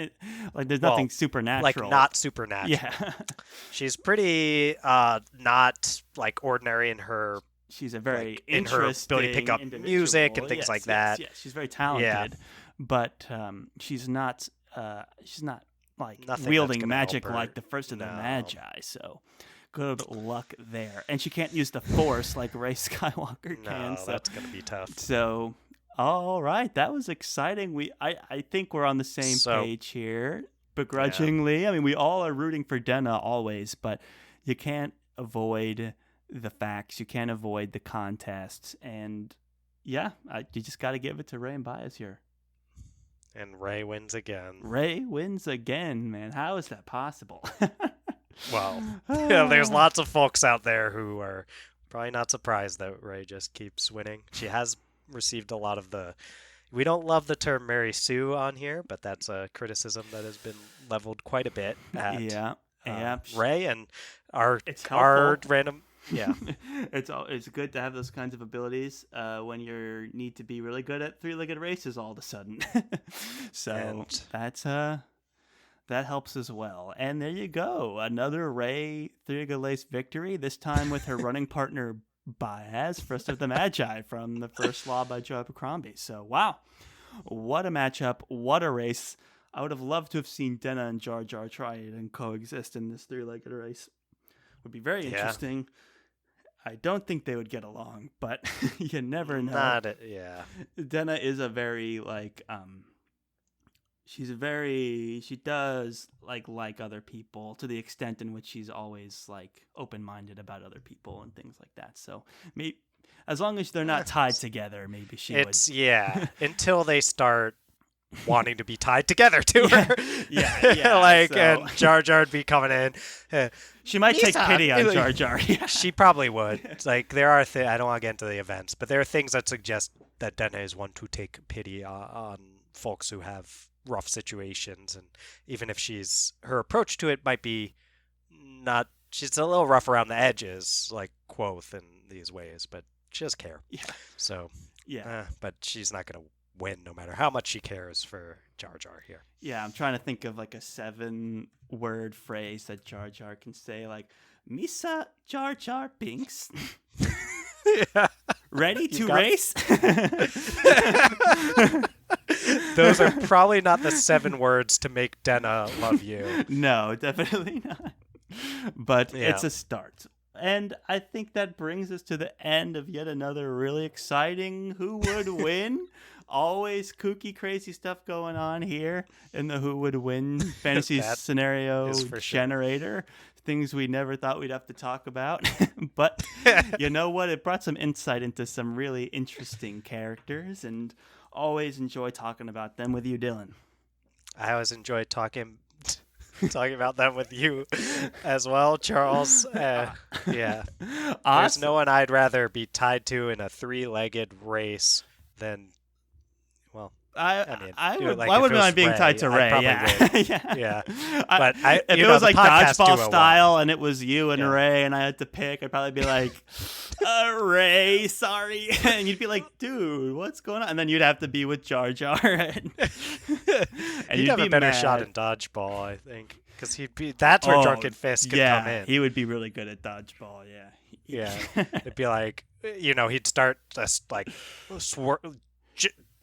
Like there's nothing Well, like supernatural. not supernatural. Yeah, She's pretty not like ordinary in her she's a very in her ability to pick interesting up music and individual. things Yes, like yes, that. yes. She's very Yeah, talented, but she's not. She's not like nothing that's wielding gonna help magic her. like the first of the No, magi. So good luck there. And she can't use the Force like Rey Skywalker can. no, So that's gonna be tough. so all right, that was exciting. I think we're on the same So page here. yeah, Begrudgingly, I mean, we all are rooting for Denna always, but you can't avoid the facts. You can't avoid the contests, and yeah, you just got to give it to Ray and Baez here. and Ray wins again. Ray wins again, man. How is that possible? Well, there's lots of folks out there who are probably not surprised that Ray just keeps winning. She has received a lot of the. We don't love the term Mary Sue on here, but that's a criticism that has been leveled quite a bit at Yeah, yeah. Ray and our It's our helpful. random. Yeah, It's good to have those kinds of abilities when you need to be really good at three-legged races all of a sudden. So and that's that helps as well. And there you go, another Ray three-legged race victory. This time with her running partner Baez, first of the Magi from the first law by Joe Abercrombie. So wow, what a matchup! What a race! I would have loved to have seen Denna and Jar Jar try it and coexist in this three-legged race. Would be very yeah, interesting. I don't think they would get along, but you never know. yeah. Denna is a very she does like other people to the extent in which she's always like open-minded about other people and things like that. So maybe as long as they're not tied together, maybe she It's would. yeah until they start wanting to be tied together to her. Yeah. Like So and Jar Jar would be coming in. she might take Misa, pity on like- Jar Jar. Yeah. She probably would. It's like there are I don't want to get into the events, but there are things that suggest that Denna is one to take pity on folks who have rough situations, and even if her approach to it might be not, she's a little rough around the edges, like Quoth in these ways, but she does care. Yeah. So, Yeah. but she's not gonna win no matter how much she cares for Jar Jar here. Yeah, I'm trying to think of like a 7-word phrase that Jar Jar can say, like Misa Jar Jar Binks. Yeah. Ready to got- race? Those are probably not the 7 words to make Denna love you. No, definitely not. But Yeah. it's a start. And I think that brings us to the end of yet another really exciting Who Would Win? Always kooky, crazy stuff going on here in the Who Would Win fantasy That scenario is for sure. generator. Things we never thought we'd have to talk about. But you know what? It brought some insight into some really interesting characters, and always enjoy talking about them with you, Dylan. I always enjoy talking about that with you as well, Charles. Yeah. There's Awesome. no one I'd rather be tied to in a 3-legged race than, well, I mean, would like, I if wouldn't it was mind being Ray, tied to I'd Ray. probably Yeah. win. Yeah. I- But if you it know, was the like podcast dodgeball duo style and it was you and Yeah. Ray and I had to pick, I'd probably be like, Ray, sorry. And you'd be like, dude, what's going on? And then you'd have to be with Jar Jar. And He'd have be a better mad. shot in dodgeball, I think, because that's where Drunken Fist could come in. He would be really good at dodgeball. Yeah. Yeah, it'd be like, he'd start just like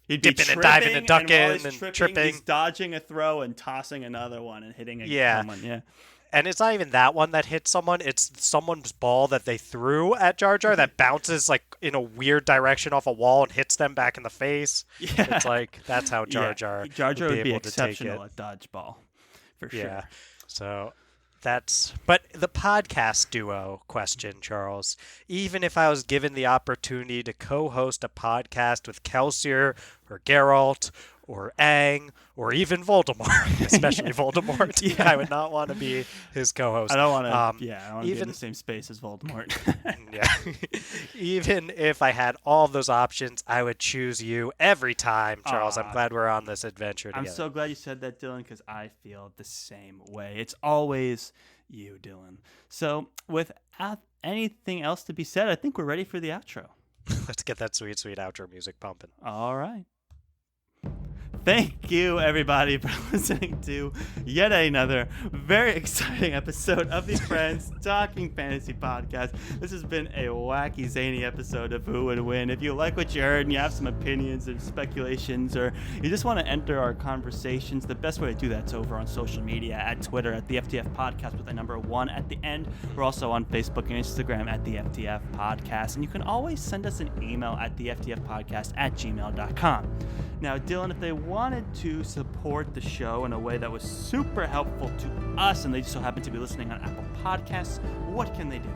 He'd be dipping and diving and tripping, ducking while he's and tripping, tripping. He's dodging a throw and tossing another one and hitting Yeah. someone. Yeah. And it's not even that one that hits someone. It's someone's ball that they threw at Jar Jar that bounces like in a weird direction off a wall and hits them back in the face. Yeah. It's like that's how Jar Yeah. Jar Jar Jar would be able to take exceptional it. at dodgeball, for Yeah. sure. So but the podcast duo question, Charles, even if I was given the opportunity to co-host a podcast with Kelsier or Geralt or Aang or even Voldemort, especially Voldemort. Yeah. I would not want to be his co-host. I don't want to. I don't want to be in even- the same space as Voldemort. Yeah. Even if I had all of those options, I would choose you every time, Charles. I'm Aw. glad we're on this adventure I'm together. so glad you said that, Dylan, because I feel the same way. It's always you, Dylan. So, without anything else to be said, I think we're ready for the outro. Let's get that sweet, sweet outro music pumping. All right. Thank you, everybody, for listening to yet another very exciting episode of the Friends Talking Fantasy Podcast. This has been a wacky, zany episode of Who Would Win. If you like what you heard and you have some opinions or speculations, or you just want to enter our conversations, the best way to do that is over on social media, at Twitter, at the FTF Podcast with the number 1 at the end. We're also on Facebook and Instagram at the FTF Podcast. And you can always send us an email at theftfpodcast@gmail.com. Now, Dylan, if they wanted to support the show in a way that was super helpful to us, and they just so happen to be listening on Apple Podcasts, what can they do?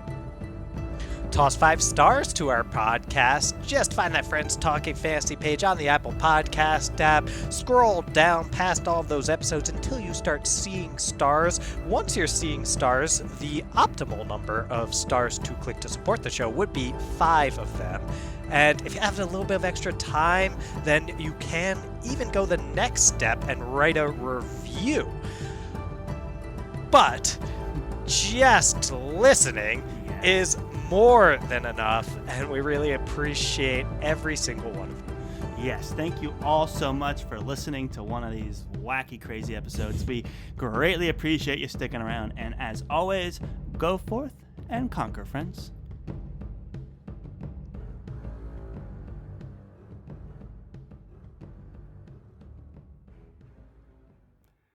Toss 5 stars to our podcast. Just find that Friends Talking Fantasy page on the Apple Podcast app. Scroll down past all of those episodes until you start seeing stars. Once you're seeing stars, the optimal number of stars to click to support the show would be 5 of them. And if you have a little bit of extra time, then you can even go the next step and write a review. But just listening is more than enough, and we really appreciate every single one of you. Yes, thank you all so much for listening to one of these wacky, crazy episodes. We greatly appreciate you sticking around, and as always, go forth and conquer, friends.